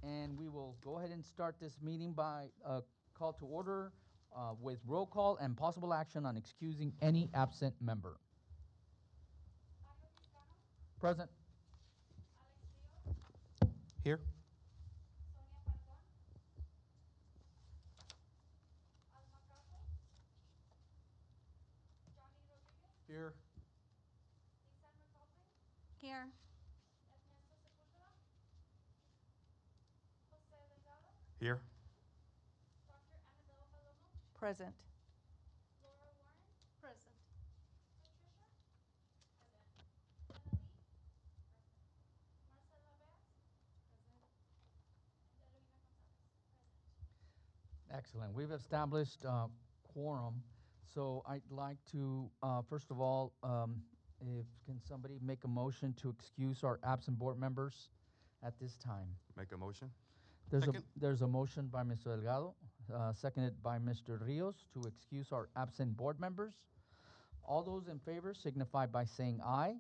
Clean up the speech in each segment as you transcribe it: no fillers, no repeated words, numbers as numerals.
and we will go ahead and start this meeting by call to order with roll call and possible action on excusing any absent member. Present. Here. Here. Here. Here. Present. Present. Excellent. We've established quorum, so I'd like to, first of all, if can somebody make a motion to excuse our absent board members at this time? Make a motion. Second. There's a motion by Mr. Delgado, seconded by Mr. Rios to excuse our absent board members. All those in favor signify by saying aye.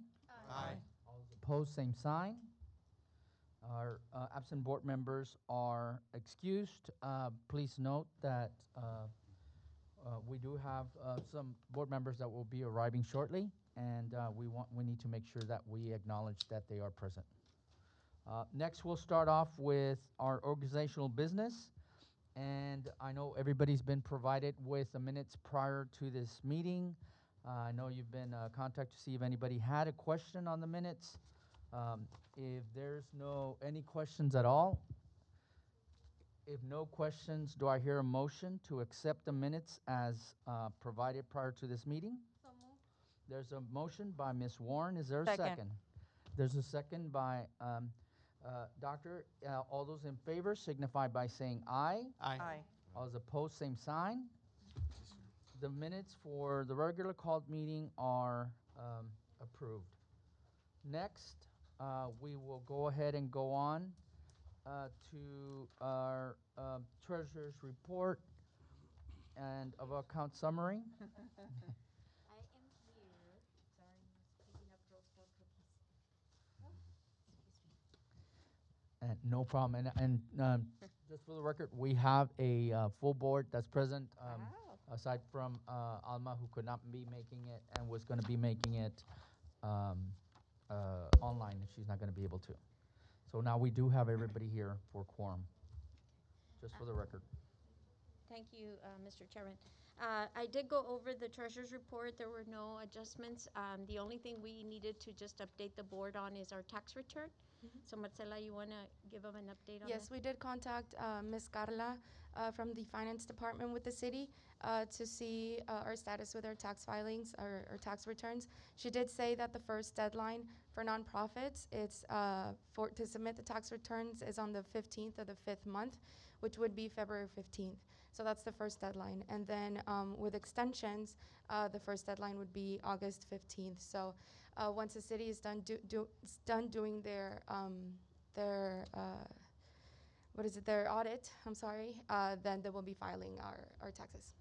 Aye. All those opposed, same sign. Our absent board members are excused. Please note that we do have some board members that will be arriving shortly, and we need to make sure that we acknowledge that they are present. Next, we'll start off with our organizational business, and I know everybody's been provided with the minutes prior to this meeting. I know you've been contacted to see if anybody had a question on the minutes. If there's any questions at all, if no questions, do I hear a motion to accept the minutes as provided prior to this meeting? So moved. There's a motion by Ms. Warren. Is there a Second. second? There's a second by Doctor. All those in favor signify by saying aye. Aye. All those opposed, same sign. The minutes for the regular called meeting are approved. Next, we will go ahead and go on to our treasurer's report and of account summary. I am here. Sorry, I was picking up girls' for cookies. Excuse me. And no problem. And just for the record, we have a full board that's present, aside from Alma, who could not be making it and was going to be making it online, and she's not going to be able to. So now we do have everybody here for quorum, just for the record. Thank you, Mr. Chairman. I did go over the treasurer's report. There were no adjustments. The only thing we needed to just update the board on is our tax return. So Marcela, you want to give them an update on that? Yes, we did contact Ms. Carla from the finance department with the city to see our status with our tax filings, our tax returns. She did say that the first deadline for nonprofits, it's to submit the tax returns is on the 15th of the 5th month, which would be February 15th. So that's the first deadline. And then with extensions, the first deadline would be August 15th. So once the city is done doing their audit, then they will be filing our taxes.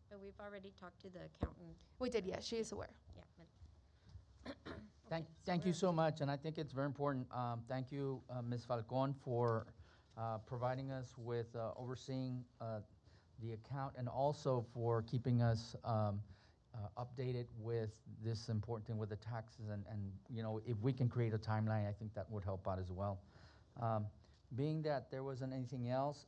But we've already talked to the accountant. We did, yes, she is aware. Yeah. Thank you so much, and I think it's very important. Thank you, Ms. Falcon, for providing us with overseeing the account, and also for keeping us updated with this important thing with the taxes. And you know, if we can create a timeline, I think that would help out as well. Being that there wasn't anything else,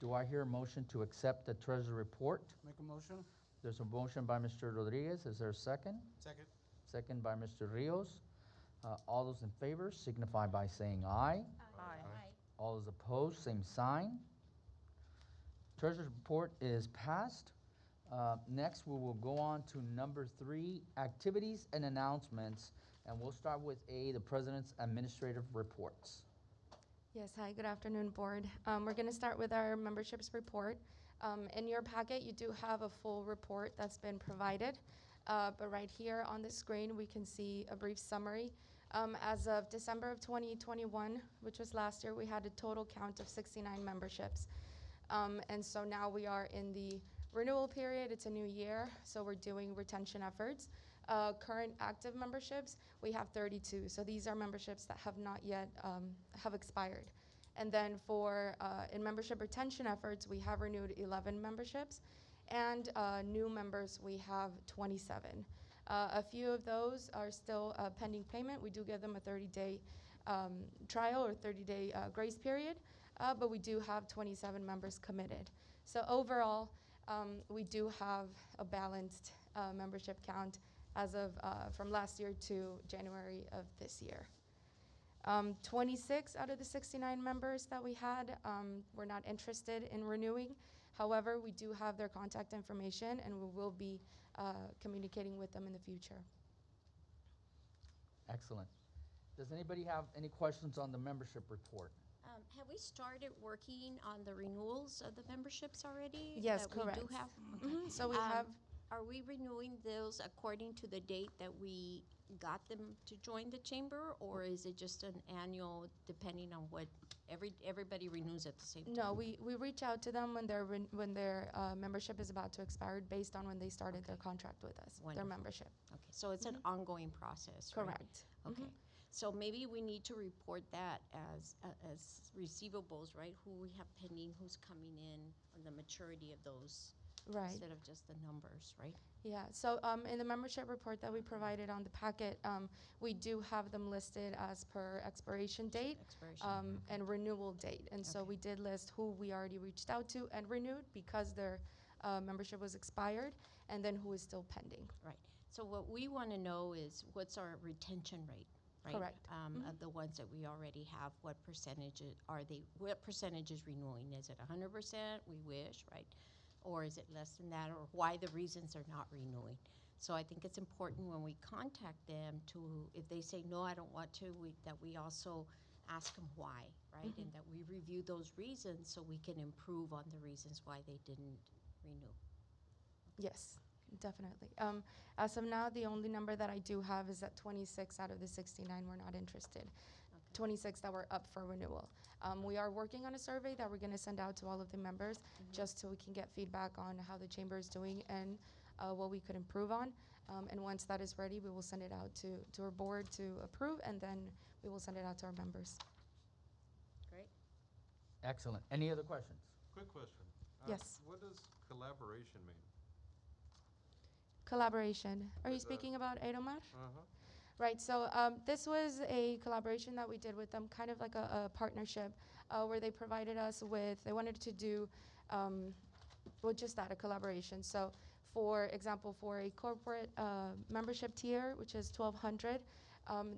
do I hear a motion to accept the treasury report? Make a motion. There's a motion by Mr. Rodriguez. Is there a second? Second. Second by Mr. Rios. All those in favor signify by saying aye. Aye. All those opposed, same sign. Treasurer's report is passed. Next, we will go on to number 3, activities and announcements. And we'll start with A, the President's administrative reports. Yes, hi, good afternoon, board. We're going to start with our memberships report. In your packet, you do have a full report that's been provided. But right here on the screen, we can see a brief summary. As of December of 2021, which was last year, we had a total count of 69 memberships. And so now we are in the renewal period. It's a new year, so we're doing retention efforts. Current active memberships, we have 32. So these are memberships that have not yet have expired. And then for in membership retention efforts, we have renewed 11 memberships, and new members we have 27. A few of those are still pending payment. We do give them a 30-day trial or 30-day grace period, but we do have 27 members committed. So overall, we do have a balanced membership count as of from last year to January of this year. 26 out of the 69 members that we had were not interested in renewing. However, we do have their contact information, and we will be communicating with them in the future. Excellent. Does anybody have any questions on the membership report? Have we started working on the renewals of the memberships already? Yes, that we correct. do have? Okay. Mhm. So we have, Are we renewing those according to the date that we got them to join the chamber, or is it just an annual, depending on what everybody renews at the same time? no, we reach out to them when their membership is about to expire based on when they started their contract with us, Wonderful. their membership. Okay, so it's an ongoing process, right? Correct. Okay, so maybe we need to report that as receivables, right? Who we have pending, who's coming in, and the maturity of those, Right. instead of just the numbers, right? Yeah, so in the membership report that we provided on the packet, we do have them listed as per expiration date Expiration. and renewal date. And so Okay. we did list who we already reached out to and renewed because their membership was expired, and then who is still pending. Right. So what we want to know is what's our retention rate, right? Correct. Of the ones that we already have, what percentage are they? What percentage is renewing? Is it 100%? We wish, right? Or is it less than that? Or why the reasons they're not renewing? So I think it's important when we contact them to, if they say no, I don't want to, that we also ask them why, right? And that we review those reasons so we can improve on the reasons why they didn't renew. Yes, definitely. As of now, the only number that I do have is that 26 out of the 69 were not interested. 26 that were up for renewal. We are working on a survey that we're going to send out to all of the members just so we can get feedback on how the chamber is doing and what we could improve on. And once that is ready, we will send it out to our board to approve, and then we will send it out to our members. Great. Excellent. Any other questions? Quick question. Yes. What does collaboration mean? Collaboration. Are you With the- speaking about Edomar? Uh-huh. Right, so this was a collaboration that we did with them, kind of like a partnership, where they provided us with, they wanted to do, well, just that, a collaboration. So, for example, for a corporate membership tier, which is $1,200,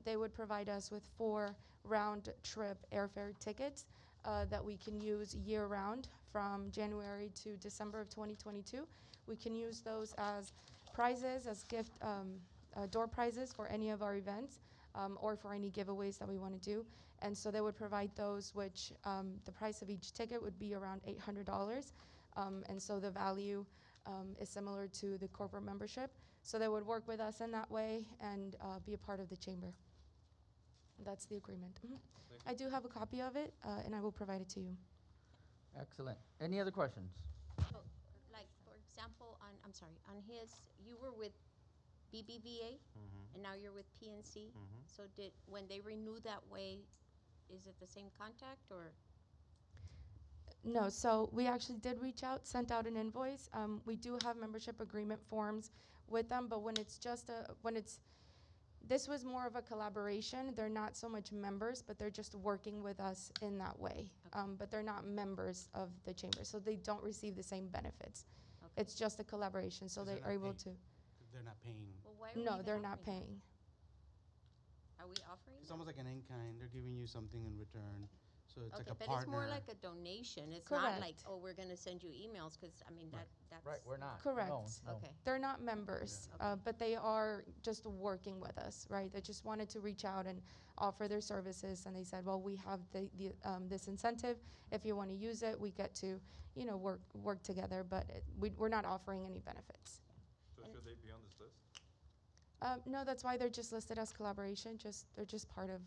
they would provide us with 4 round-trip airfare tickets that we can use year-round from January to December of 2022. We can use those as prizes, as gift door prizes for any of our events or for any giveaways that we want to do. And so they would provide those, which the price of each ticket would be around $800. And so the value is similar to the corporate membership. So they would work with us in that way and be a part of the chamber. That's the agreement. I do have a copy of it, and I will provide it to you. Excellent. Any other questions? So, like, for example, I'm sorry, on his, you were with BBVA, and now you're with PNC. So when they renew that way, is it the same contact, or? No, so we actually did reach out, sent out an invoice. We do have membership agreement forms with them, but when it's just this was more of a collaboration. They're not so much members, but they're just working with us in that way. But they're not members of the chamber, so they don't receive the same benefits. Okay. It's just a collaboration, so 'Cause they they're are not able paying. to. They're not paying. Well, why are we No, even they're not offering that? paying. Are we offering It's that? almost like an in-kind. They're giving you something in return. So it's like Okay, a but partner. it's more like a donation. It's not like, Correct. oh, we're gonna send you emails, because, I mean, that's. Right, we're not. Correct. No. Okay, They're not members, Yeah. but they are just working with us, right? They just wanted to reach out and offer their services, and they said, well, we have this incentive. If you want to use it, we get to, work together, but we're not offering any benefits. So should they be on this list? No, that's why they're just listed as collaboration. They're just part of,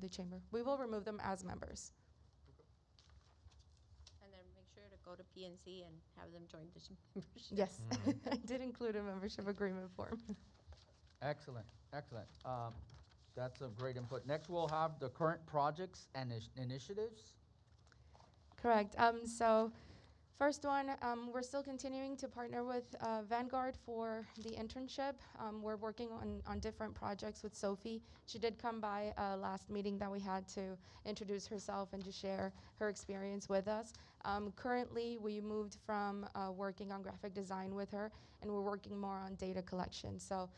the chamber. We will remove them as members. and then make sure to go to PNC and have them join the membership. Yes, I did include a membership agreement form. Excellent, excellent. That's a great input. Next, we'll have the current projects and initiatives. Correct. So first one, we're still continuing to partner with Vanguard for the internship. We're working on different projects with Sophie. She did come by last meeting that we had to introduce herself and to share her experience with us. Currently, we moved from working on graphic design with her, and we're working more on data collection. So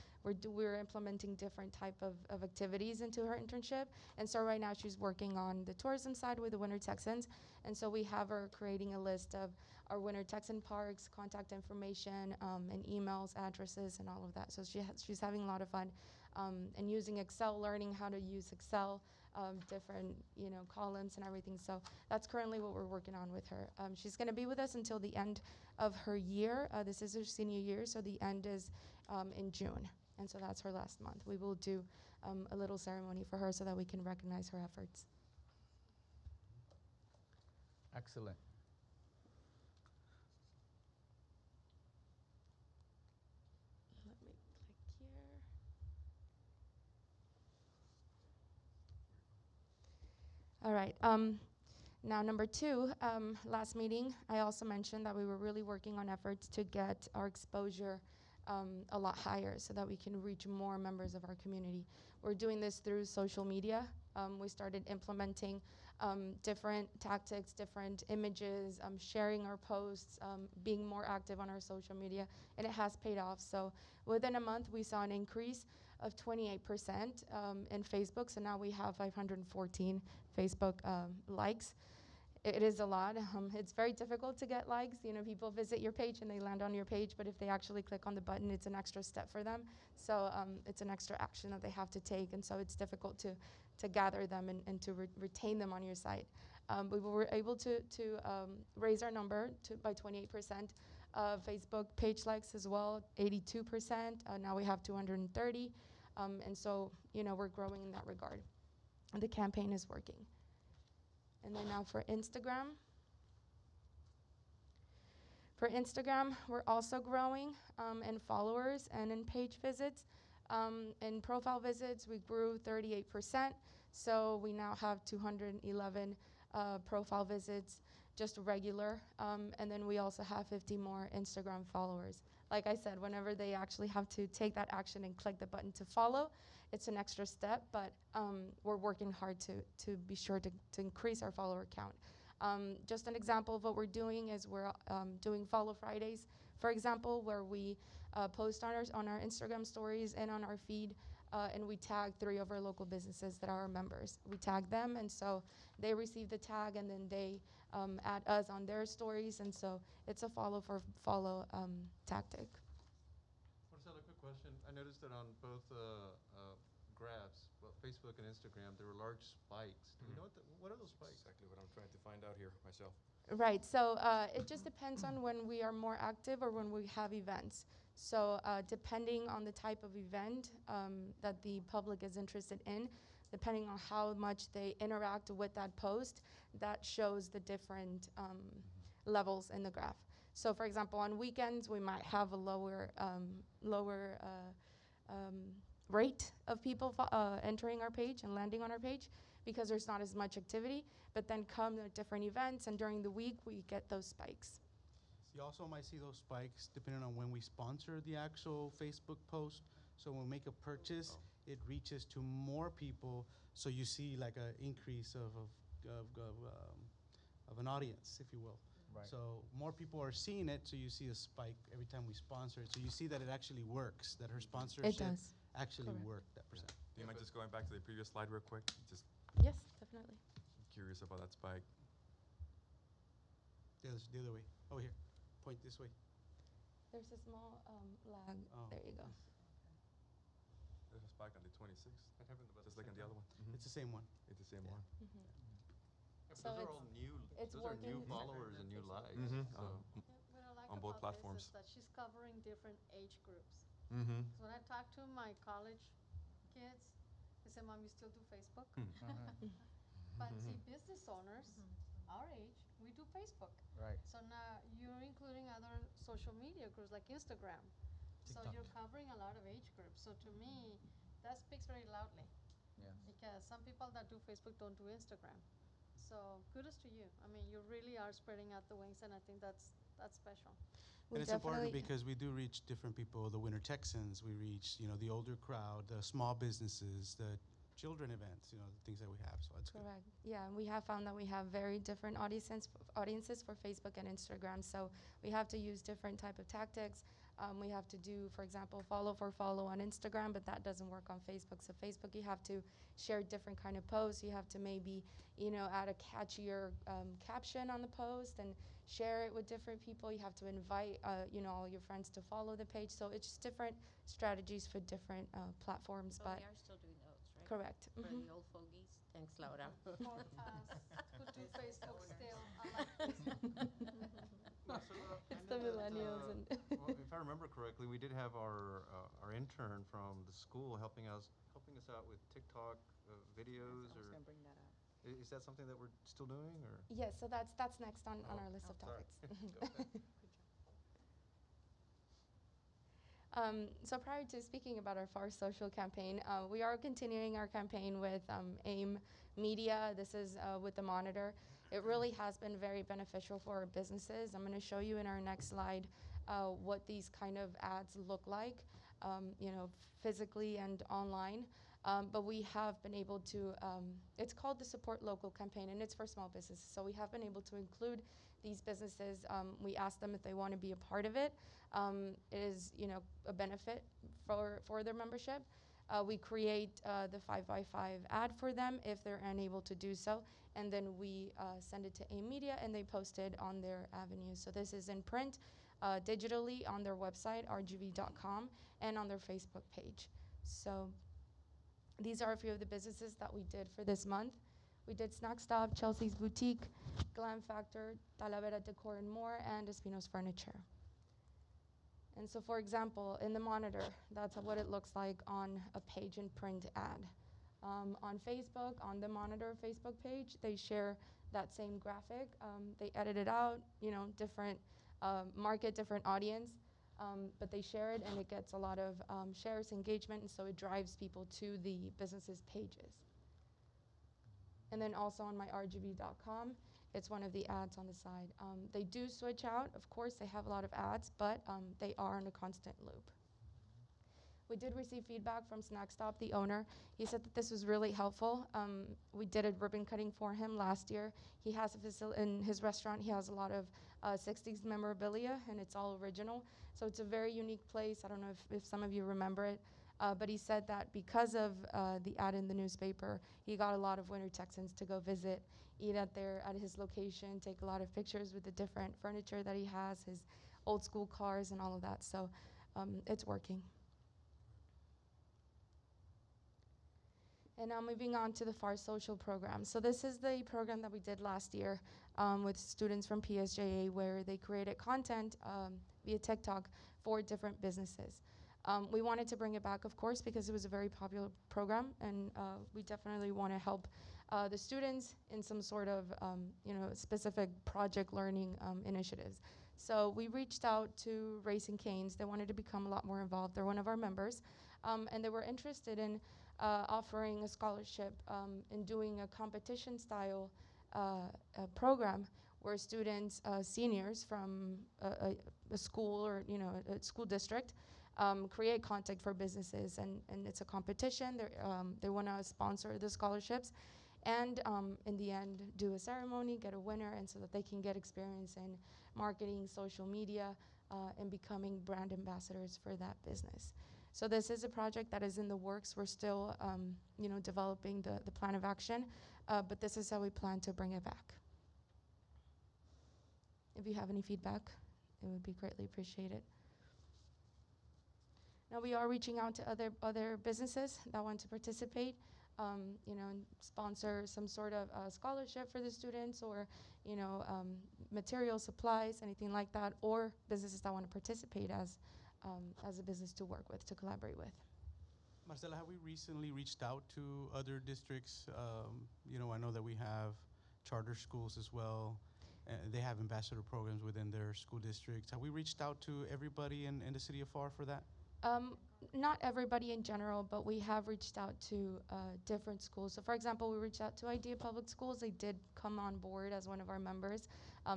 we're implementing different type of activities into her internship. And so right now she's working on the tourism side with the Winter Texans. And so we have her creating a list of our Winter Texan parks, contact information, and emails, addresses, and all of that. So she's having a lot of fun and using Excel, learning how to use Excel, different columns and everything. So that's currently what we're working on with her. She's going to be with us until the end of her year. This is her senior year, so the end is in June. And so that's her last month. We will do a little ceremony for her so that we can recognize her efforts. Excellent. Let me click here. All right. Now, number 2, last meeting, I also mentioned that we were really working on efforts to get our exposure a lot higher so that we can reach more members of our community. We're doing this through social media. We started implementing different tactics, different images, sharing our posts, being more active on our social media, and it has paid off. So within a month, we saw an increase of 28% in Facebook. So now we have 514 Facebook likes. It is a lot. It's very difficult to get likes. People visit your page and they land on your page, but if they actually click on the button, it's an extra step for them. So it's an extra action that they have to take, and so it's difficult to gather them and to retain them on your site. We were able to raise our number by 28%. Facebook page likes as well, 82%. Now we have 230. And so, we're growing in that regard. And the campaign is working. And then now for Instagram. For Instagram, we're also growing in followers and in page visits. In profile visits, we grew 38%. So we now have 211 profile visits, just regular. And then we also have 50 more Instagram followers. Like I said, whenever they actually have to take that action and click the button to follow, it's an extra step, but we're working hard to be sure to increase our follower count. Just an example of what we're doing is we're doing Follow Fridays, for example, where we post on our Instagram stories and on our feed, and we tag 3 of our local businesses that are our members. We tag them, and so they receive the tag, and then they add us on their stories, and so it's a follow tactic. Marcelo, quick question. I noticed that on both graphs, Facebook and Instagram, there were large spikes. Do you know what are those spikes? Exactly what I'm trying to find out here myself. Right, so it just depends on when we are more active or when we have events. So depending on the type of event that the public is interested in, depending on how much they interact with that post, that shows the different levels in the graph. So for example, on weekends, we might have a lower rate of people entering our page and landing on our page because there's not as much activity. But then come the different events, and during the week, we get those spikes. You also might see those spikes depending on when we sponsor the actual Facebook post. So when we make a purchase, it reaches to more people. So you see like an increase of an audience, if you will. Right. So more people are seeing it, so you see a spike every time we sponsor it. So you see that it actually works, that her sponsorship actually Correct. worked, that percent. Do you mind just going back to the previous slide real quick? Just Yes, definitely. curious about that spike. The other way. Over here. Point this way. There's a small lag. Oh. There you go. There's a spike on the 26th. That happened about Just like on the other one. It's the same one. It's the same Yeah. one. So those are it's- all new. it's Those are new working. followers and new lives. Mm-hmm. So What I like On both about platforms. this is that she's covering different age groups. Mm-hmm. So when I talk to my college kids, they say, "Mom, you still do Facebook?" But see, business owners, our age, we do Facebook. Right. So now you're including other social media groups like Instagram. So TikTok. you're covering a lot of age groups. So to me, that speaks very loudly. Yes. Because some people that do Facebook don't do Instagram. So kudos to you. I mean, you really are spreading out the wings, and I think that's special. And We it's important definitely- because we do reach different people, the Winter Texans, we reach, the older crowd, the small businesses, the children events, the things that we have, so it's good. Correct. Yeah, and we have found that we have very different audiences for Facebook and Instagram. So we have to use different type of tactics. We have to do, for example, follow for follow on Instagram, but that doesn't work on Facebook. So Facebook, you have to share different kind of posts. You have to maybe, add a catchier caption on the post and share it with different people. You have to invite, all your friends to follow the page. So it's just different strategies for different platforms. So But they are still doing those, right? correct. For Mhm. the old fogies. Thanks, Laura. For us who do Facebook still, unlike Facebook. It's the millennials and well, if I remember correctly, we did have our intern from the school helping us out with TikTok videos. I was gonna bring that up. Is that something that we're still doing, or? Yes, so that's next on Oh, our list of sorry. topics. So prior to speaking about our Pharr social campaign, we are continuing our campaign with AIM Media. This is with the Monitor. It really has been very beneficial for our businesses. I'm going to show you in our next slide what these kind of ads look like, physically and online. But we have been able to, it's called the Support Local campaign, and it's for small businesses. So we have been able to include these businesses. We ask them if they want to be a part of it. It is, a benefit for their membership. We create the 5x5 ad for them if they're unable to do so, and then we send it to AIM Media, and they post it on their avenues. So this is in print, digitally on their website, rgv.com, and on their Facebook page. So these are a few of the businesses that we did for this month. We did Snack Stop, Chelsea's Boutique, Glam Factor, Talavera Decor and More, and Espino's Furniture. And so, for example, in the Monitor, that's what it looks like on a page in print ad. On Facebook, on the Monitor Facebook page, they share that same graphic. They edit it out, different market, different audience, but they share it and it gets a lot of shares, engagement, and so it drives people to the businesses' pages. And then also on my rgv.com, it's one of the ads on the side. They do switch out. Of course, they have a lot of ads, but they are in a constant loop. We did receive feedback from Snack Stop, the owner. He said that this was really helpful. We did a ribbon cutting for him last year. He has a facility in his restaurant. He has a lot of 60s memorabilia, and it's all original. So it's a very unique place. I don't know if some of you remember it. But he said that because of the ad in the newspaper, he got a lot of Winter Texans to go visit, eat at his location, take a lot of pictures with the different furniture that he has, his old school cars and all of that. So it's working. And now moving on to the Pharr social program. So this is the program that we did last year with students from PSJA, where they created content via TikTok for different businesses. We wanted to bring it back, of course, because it was a very popular program, and we definitely want to help the students in some sort of specific project learning initiatives. So we reached out to Racing Canes. They wanted to become a lot more involved. They're one of our members, and they were interested in offering a scholarship and doing a competition-style program where students, seniors from a school or a school district, create content for businesses, and it's a competition. They want to sponsor the scholarships, and in the end, do a ceremony, get a winner, and so that they can get experience in marketing, social media, and becoming brand ambassadors for that business. So this is a project that is in the works. We're still, developing the plan of action, but this is how we plan to bring it back. If you have any feedback, it would be greatly appreciated. Now we are reaching out to other businesses that want to participate, and sponsor some sort of scholarship for the students, or material supplies, anything like that, or businesses that want to participate as a business to work with, to collaborate with. Marcela, have we recently reached out to other districts? I know that we have charter schools as well. They have ambassador programs within their school districts. Have we reached out to everybody in the city of Pharr for that? Not everybody in general, but we have reached out to different schools. So, for example, we reached out to Idea Public Schools. They did come on board as one of our members,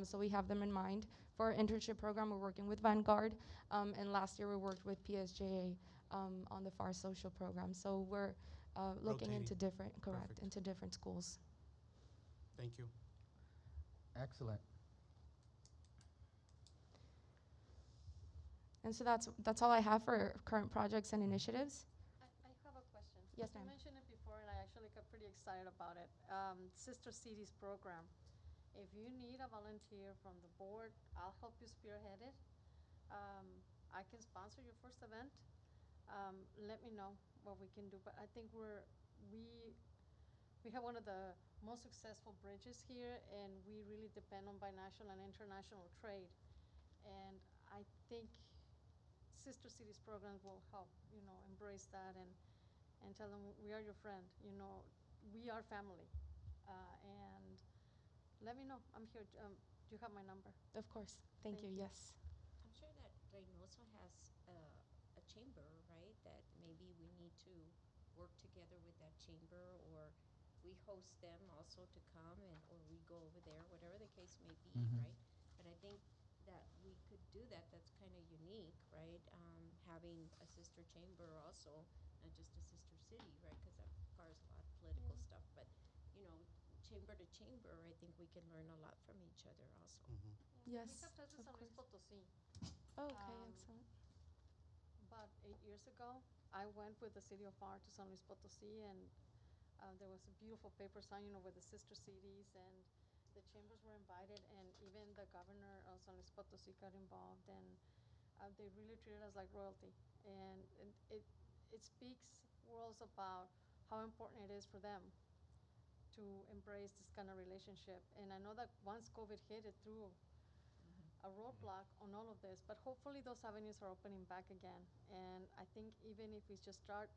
so we have them in mind. For our internship program, we're working with Vanguard, and last year we worked with PSJA on the Pharr social program. So we're looking into Rotating. different, correct, Perfect. into different schools. Thank you. Excellent. And so that's all I have for current projects and initiatives. I have a question. Yes, You ma'am. mentioned it before, and I actually got pretty excited about it. Sister Cities program. If you need a volunteer from the board, I'll help you spearhead it. I can sponsor your first event. Let me know what we can do. But I think we have one of the most successful bridges here, and we really depend on binational and international trade. And I think Sister Cities programs will help, embrace that and tell them we are your friend, we are family. And let me know. I'm here. Do you have my number? Of course. Thank you. Thank you. Yes. I'm sure that Reynosa has a chamber, right? That maybe we need to work together with that chamber, or we host them also to come, or we go over there, whatever the case may be, Mhm. right? But I think that we could do that. That's kind of unique, right? Having a sister chamber also, not just a sister city, right? Because that requires a lot of political stuff. But, chamber to chamber, I think we can learn a lot from each other also. Mhm. Yes, We have Texas of San Luis course. Potosí. Okay, Um, excellent. About 8 years ago, I went with the city of Pharr to San Luis Potosí, and there was a beautiful paper sign, with the sister cities, and the chambers were invited, and even the governor of San Luis Potosí got involved, and they really treated us like royalty. And it speaks worlds about how important it is for them to embrace this kind of relationship. And I know that once COVID hit, it threw a roadblock on all of this, but hopefully those avenues are opening back again. And I think even if we just start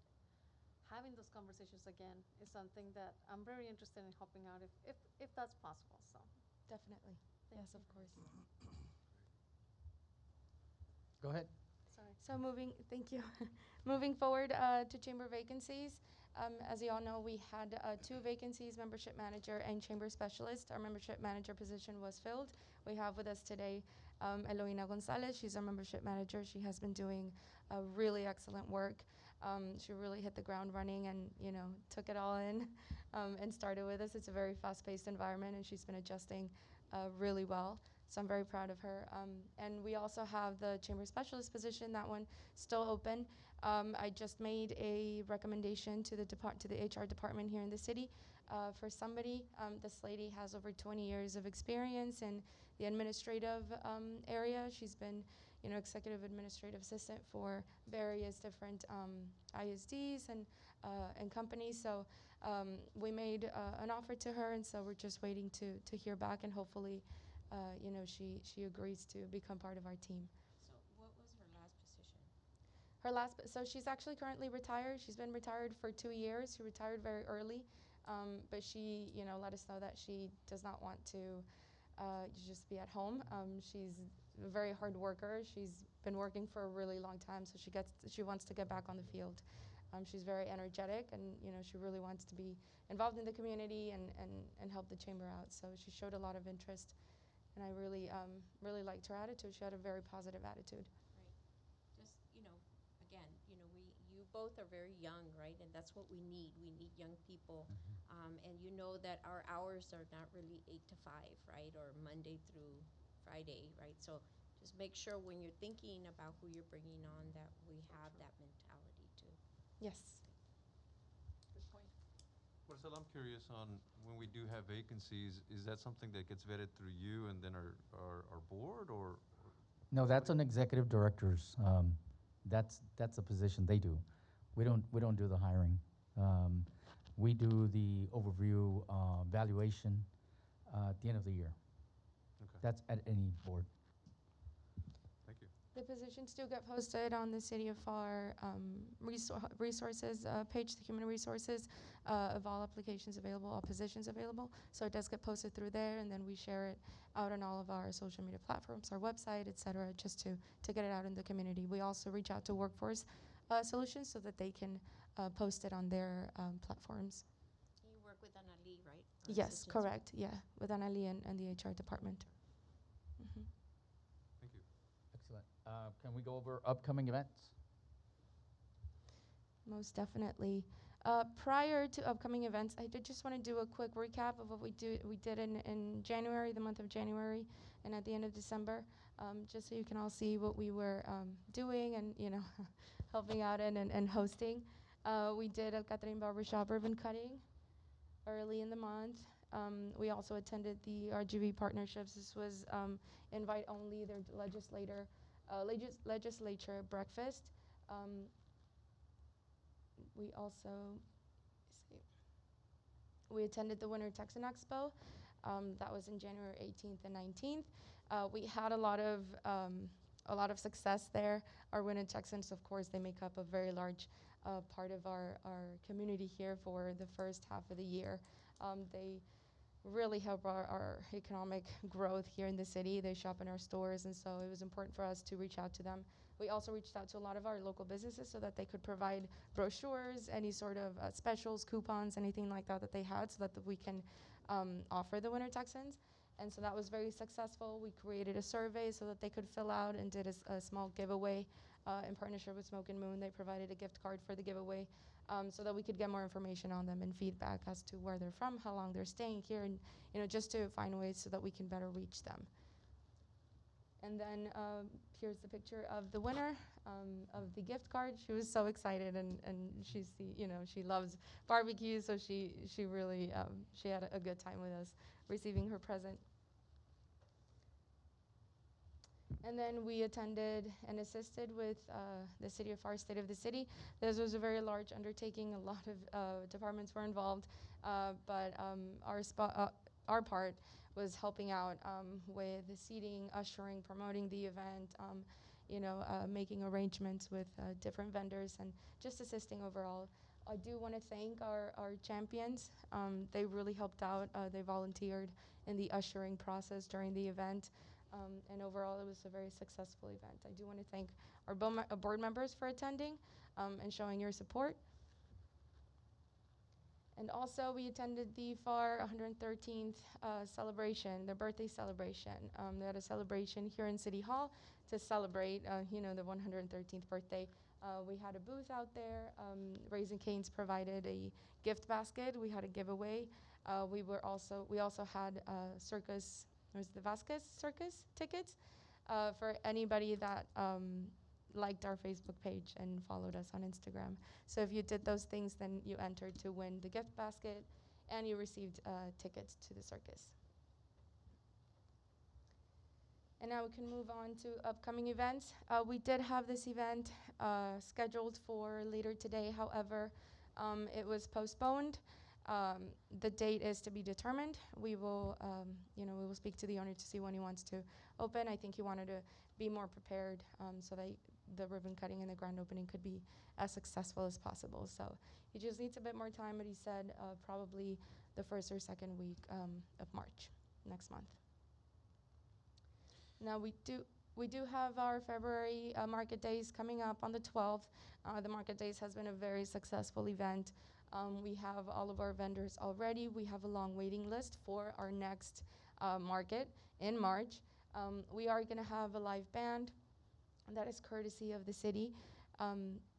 having those conversations again is something that I'm very interested in helping out if that's possible. So Definitely. Thank Yes, you. of course. Go ahead. sorry. So thank you. Moving forward to chamber vacancies. As you all know, we had 2 vacancies, membership manager and chamber specialist. Our membership manager position was filled. We have with us today Eloina Gonzalez. She's our membership manager. She has been doing really excellent work. She really hit the ground running and, took it all in and started with us. It's a very fast-paced environment, and she's been adjusting really well. So I'm very proud of her. And we also have the chamber specialist position, that one still open. I just made a recommendation to the HR department here in the city for somebody. This lady has over 20 years of experience in the administrative area. She's been, executive administrative assistant for various different ISDs and companies. So we made an offer to her, and so we're just waiting to hear back, and hopefully she agrees to become part of our team. So what was her last position? So she's actually currently retired. She's been retired for 2 years. She retired very early, but she, let us know that she does not want to just be at home. She's a very hard worker. She's been working for a really long time, so she wants to get back on the field. She's very energetic, and she really wants to be involved in the community and help the chamber out. So she showed a lot of interest, and I really liked her attitude. She had a very positive attitude. Right. Just, again, you both are very young, right? And that's what we need. We need young people. And you know that our hours are not really 8 to 5, right? Or Monday through Friday, right? So just make sure when you're thinking about who you're bringing on that we have that mentality too. Yes. Good point. Marcel, I'm curious on when we do have vacancies, is that something that gets vetted through you and then our board, or? No, that's an executive director's. That's a position they do. We don't do the hiring. We do the overview valuation at the end of the year. Okay, That's at any board. thank you. The positions do get posted on the City of Pharr resources page, the human resources of all applications available, all positions available. So it does get posted through there, and then we share it out on all of our social media platforms, our website, etc., just to get it out in the community. We also reach out to Workforce Solutions so that they can post it on their platforms. You work with Anali, right? Yes, assistance? correct. Yeah, with Anali and the HR department. Mhm. Thank you. Excellent. Can we go over upcoming events? Most definitely. Prior to upcoming events, I did just want to do a quick recap of what we did in January, the month of January, and at the end of December, just so you can all see what we were doing and helping out and hosting. We did a Catherine Barbershop ribbon cutting early in the month. We also attended the RGV partnerships. This was invite only, their legislature breakfast. We also, we attended the Winter Texan Expo. That was in January 18th and 19th. We had a lot of success there. Our Winter Texans, of course, they make up a very large part of our community here for the first half of the year. They really help our economic growth here in the city. They shop in our stores, and so it was important for us to reach out to them. We also reached out to a lot of our local businesses so that they could provide brochures, any sort of specials, coupons, anything like that they had, so that we can offer the Winter Texans. And so that was very successful. We created a survey so that they could fill out and did a small giveaway in partnership with Smoke and Moon. They provided a gift card for the giveaway so that we could get more information on them and feedback as to where they're from, how long they're staying here, and just to find ways so that we can better reach them. And then here's the picture of the winner of the gift card. She was so excited, and she loves barbecue, so she really she had a good time with us receiving her present. And then we attended and assisted with the City of Pharr, State of the City. This was a very large undertaking. A lot of departments were involved, but our part was helping out with the seating, ushering, promoting the event, making arrangements with different vendors, and just assisting overall. I do want to thank our champions. They really helped out. They volunteered in the ushering process during the event. And overall, it was a very successful event. I do want to thank our board members for attending and showing your support. And also, we attended the Pharr 113th celebration, their birthday celebration. They had a celebration here in City Hall to celebrate, the 113th birthday. We had a booth out there. Raising Cane's provided a gift basket. We had a giveaway. We also had circus. There's the Vasquez Circus tickets for anybody that liked our Facebook page and followed us on Instagram. So if you did those things, then you entered to win the gift basket and you received tickets to the circus. And now we can move on to upcoming events. We did have this event scheduled for later today. However, it was postponed. The date is to be determined. We will speak to the owner to see when he wants to open. I think he wanted to be more prepared so that the ribbon cutting and the grand opening could be as successful as possible. So he just needs a bit more time, but he said probably the first or second week of March next month. Now we do have our February market days coming up on the 12th. The market days has been a very successful event. We have all of our vendors already. We have a long waiting list for our next market in March. We are going to have a live band that is courtesy of the city.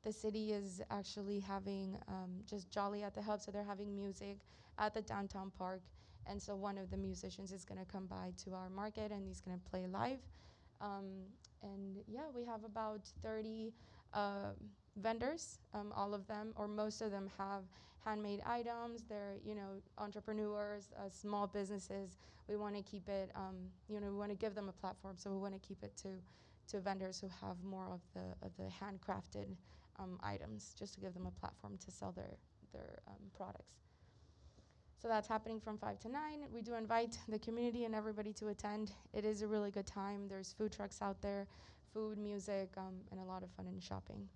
The city is actually having just Jolly at the Hub, so they're having music at the downtown park. And so one of the musicians is going to come by to our market, and he's going to play live. And yeah, we have about 30 vendors. All of them, or most of them, have handmade items. They're, entrepreneurs, small businesses. We want to keep it, we want to give them a platform. So we want to keep it to vendors who have more of the handcrafted items, just to give them a platform to sell their products. So that's happening from 5 to 9. We do invite the community and everybody to attend. It is a really good time. There's food trucks out there, food, music, and a lot of fun in shopping.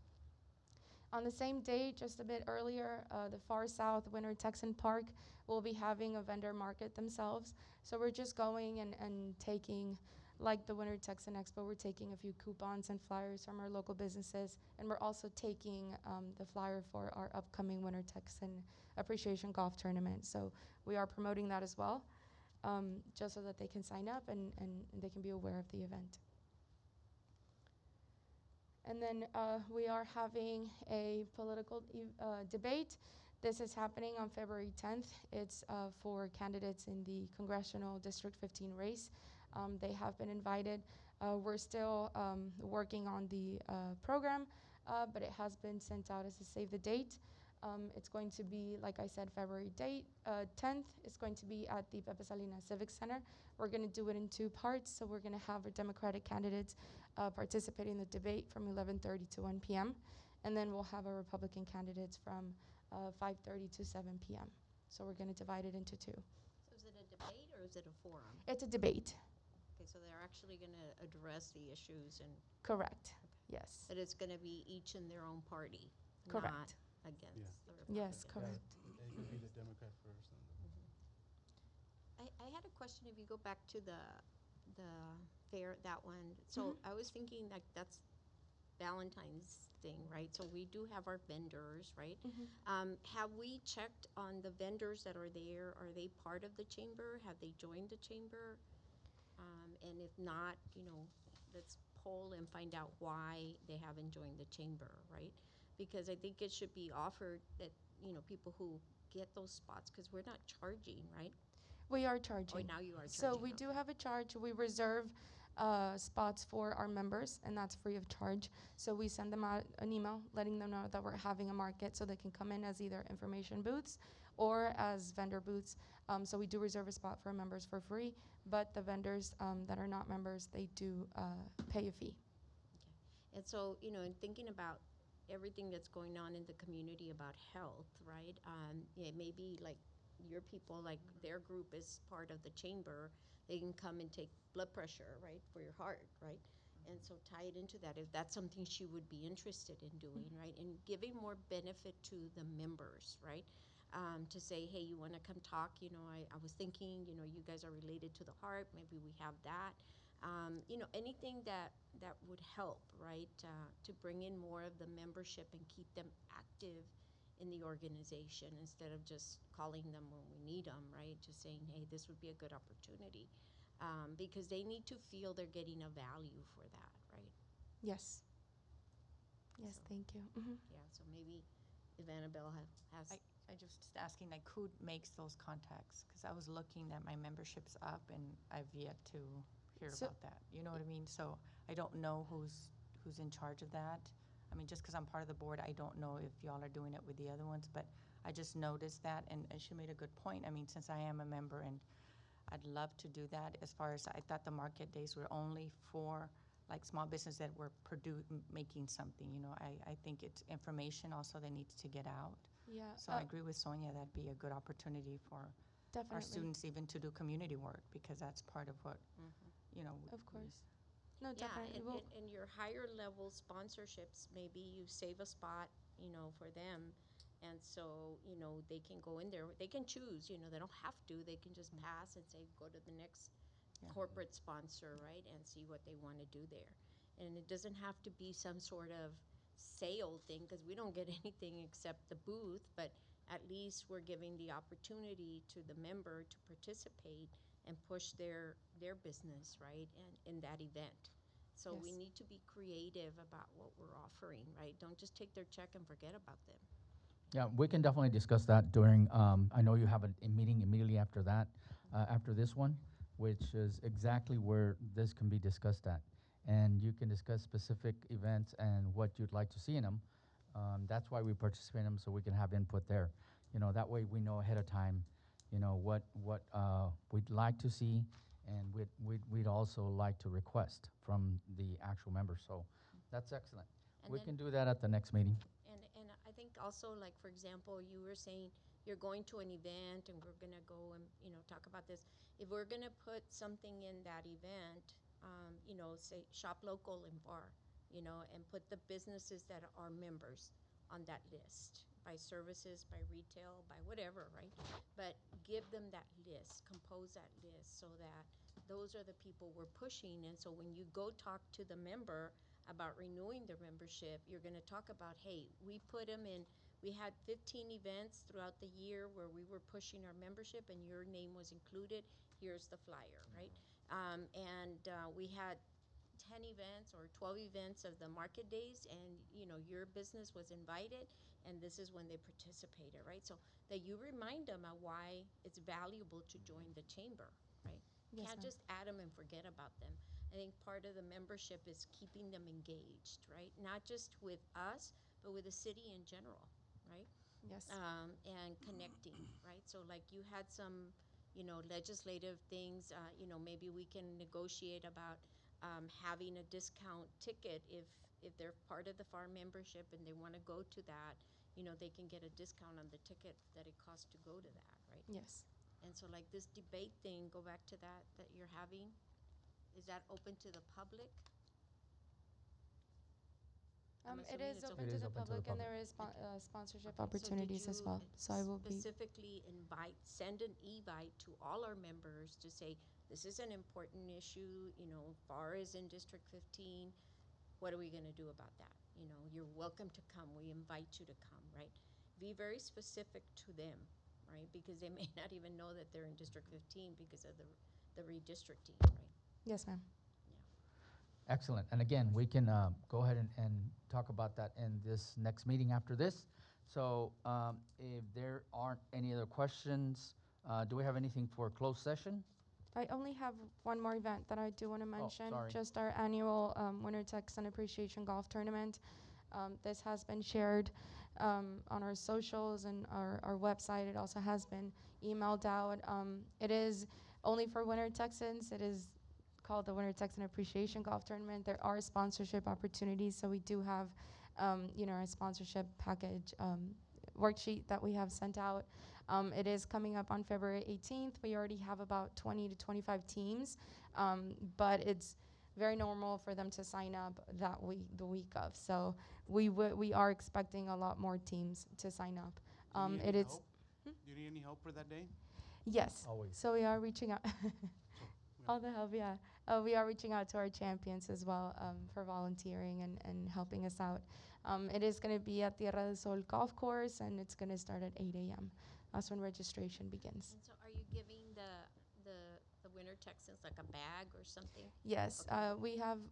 On the same day, just a bit earlier, the Far South Winter Texan Park will be having a vendor market themselves. So we're just going and taking, like the Winter Texan Expo, we're taking a few coupons and flyers from our local businesses. And we're also taking the flyer for our upcoming Winter Texan Appreciation Golf Tournament. So we are promoting that as well, just so that they can sign up and they can be aware of the event. And then we are having a political debate. This is happening on February 10th. It's for candidates in the Congressional District 15 race. They have been invited. We're still working on the program, but it has been sent out as a save the date. It's going to be, like I said, February 10th. It's going to be at the Pepe Salinas Civic Center. We're going to do it in 2 parts. So we're going to have our Democratic candidates participate in the debate from 11:30 to 1 p.m. And then we'll have our Republican candidates from 5:30 to 7 p.m. So we're going to divide it into 2. So is it a debate or is it a forum? It's a debate. Okay, so they're actually going to address the issues and. Correct. Yes. But it's going to be each in their own party. Correct. Not against the Yes, Republicans. correct. It could be the Democrat first. I had a question. If you go back to the fair, that one. So I was thinking like that's Valentine's thing, right? So we do have our vendors, right? Have we checked on the vendors that are there? Are they part of the chamber? Have they joined the chamber? And if not, let's poll and find out why they haven't joined the chamber, right? Because I think it should be offered that, people who get those spots, because we're not charging, right? We are charging. Oh, now you are charging. So we do have a charge. We reserve spots for our members, and that's free of charge. So we send them out an email letting them know that we're having a market so they can come in as either information booths or as vendor booths. So we do reserve a spot for members for free, but the vendors that are not members, they do pay a fee. Okay. And so, in thinking about everything that's going on in the community about health, right? Maybe like your people, like their group is part of the chamber, they can come and take blood pressure, right, for your heart, right? And so tie it into that if that's something she would be interested in doing, right? And giving more benefit to the members, right? To say, hey, you want to come talk? I was thinking, you guys are related to the heart. Maybe we have that. Anything that would help, right? To bring in more of the membership and keep them active in the organization instead of just calling them when we need them, right? Just saying, hey, this would be a good opportunity. Because they need to feel they're getting a value for that, right? Yes. Yes, So, thank you. Yeah, so maybe if Annabelle has. I just asking, like, who makes those contacts? Because I was looking that my membership's up, and I've yet to hear So- about that. You know what I mean? So I don't know who's in charge of that. I mean, just because I'm part of the board, I don't know if y'all are doing it with the other ones, but I just noticed that, and she made a good point. I mean, since I am a member, and I'd love to do that. As far as I thought the market days were only for like small business that were making something, I think it's information also that needs to get out. Yeah. So I agree with Sonia, that'd be a good opportunity for Definitely. our students even to do community work, because that's part of what, Of course. No, Yeah, definitely. and your higher level sponsorships, maybe you save a spot, for them. And so, they can go in there, they can choose, they don't have to, they can just pass and say, go to the next corporate sponsor, right? And see what they want to do there. And it doesn't have to be some sort of sale thing, because we don't get anything except the booth, but at least we're giving the opportunity to the member to participate and push their business, right, and in that event. So we Yes. need to be creative about what we're offering, right? Don't just take their check and forget about them. Yeah, we can definitely discuss that during, I know you have a meeting immediately after that, after this one, which is exactly where this can be discussed at. And you can discuss specific events and what you'd like to see in them. That's why we participate in them, so we can have input there. That way we know ahead of time, what we'd like to see, and we'd also like to request from the actual members. So that's excellent. And We then- can do that at the next meeting. And I think also, like, for example, you were saying you're going to an event and we're going to go and, talk about this. If we're going to put something in that event, say shop local in Pharr, and put the businesses that are members on that list, by services, by retail, by whatever, right? But give them that list, compose that list, so that those are the people we're pushing. And so when you go talk to the member about renewing their membership, you're gonna talk about, hey, we put them in, we had 15 events throughout the year where we were pushing our membership and your name was included. Here's the flyer, right? We had 10 events or 12 events of the market days, and your business was invited, and this is when they participated, right? So that you remind them of why it's valuable to join the chamber, right? Yes, Can't ma'am. just add them and forget about them. I think part of the membership is keeping them engaged, right? Not just with us, but with the city in general, right? Yes. And connecting, right? So like you had some, legislative things, maybe we can negotiate about having a discount ticket if they're part of the Pharr membership and they want to go to that, they can get a discount on the ticket that it costs to go to that, right? Yes. And so like this debate thing, go back to that you're having, is that open to the public? I'm It assuming is it's open It to is the open to the public, and public. there is sponsorship Okay, opportunities as well. So I will be. specifically send an evite to all our members to say, this is an important issue, Pharr is in District 15, what are we gonna do about that? You're welcome to come, we invite you to come, right? Be very specific to them, right? Because they may not even know that they're in District 15 because of the redistricting, right? Yes, ma'am. Excellent. And again, we can go ahead and talk about that in this next meeting after this. So if there aren't any other questions, do we have anything for closed session? I only have one more event that I do want to mention. sorry. Just our annual Winter Texan Appreciation Golf Tournament. This has been shared on our socials and our website. It also has been emailed out. It is only for Winter Texans. It is called the Winter Texan Appreciation Golf Tournament. There are sponsorship opportunities, so we do have, a sponsorship package worksheet that we have sent out. It is coming up on February 18th. We already have about 20 to 25 teams, but it's very normal for them to sign up that week, the week of. So we are expecting a lot more teams to sign up. Do you need It any is. help? Do you need any help for that day? Yes. Always. So we are reaching out. Yeah. All the help, yeah. We are reaching out to our champions as well for volunteering and helping us out. It is going to be at Tierra del Sol Golf Course, and it's going to start at 8 a.m. That's when registration begins. And so are you giving the Winter Texans like a bag or something? Yes, Okay.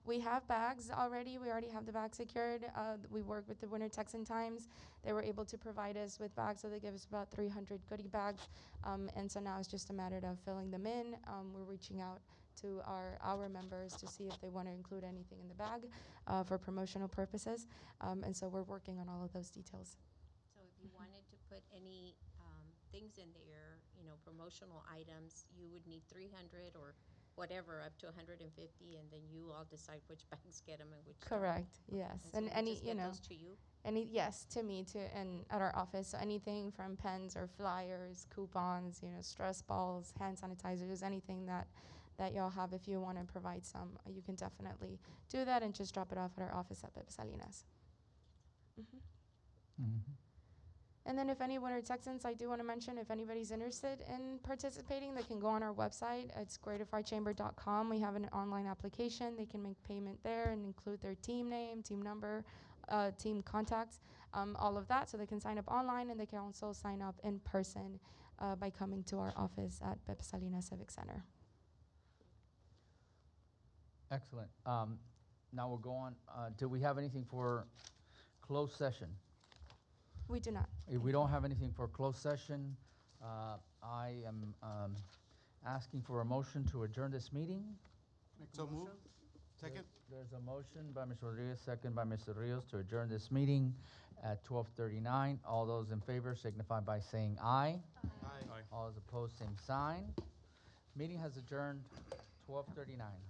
we have bags already. We already have the bag secured. We work with the Winter Texan Times. They were able to provide us with bags, so they gave us about 300 goodie bags. And so now it's just a matter of filling them in. We're reaching out to our members to see if they want to include anything in the bag for promotional purposes. And so we're working on all of those details. So if you wanted to put any things in there, promotional items, you would need 300 or whatever, up to 150, and then you all decide which bags get them and which don't. Correct. Yes. And so we any just get those to you? Yes, to me, and at our office. So anything from pens or flyers, coupons, stress balls, hand sanitizers, anything that y'all have. If you want to provide some, you can definitely do that and just drop it off at our office at Pepe Salinas. And then if any Winter Texans, I do want to mention, if anybody's interested in participating, they can go on our website. It's greaterpharrchamber.com. We have an online application. They can make payment there and include their team name, team number, team contacts, all of that. So they can sign up online, and they can also sign up in person by coming to our office at Pepe Salinas Civic Center. Excellent. Now we'll go on. Do we have anything for closed session? We do not. If we don't have anything for closed session, I am asking for a motion to adjourn this meeting. So move. Second. There's a motion by Mr. Rodriguez, second by Mr. Rios to adjourn this meeting at 12:39. All those in favor signify by saying aye. Aye. All those opposed, same sign. Meeting has adjourned 12:39.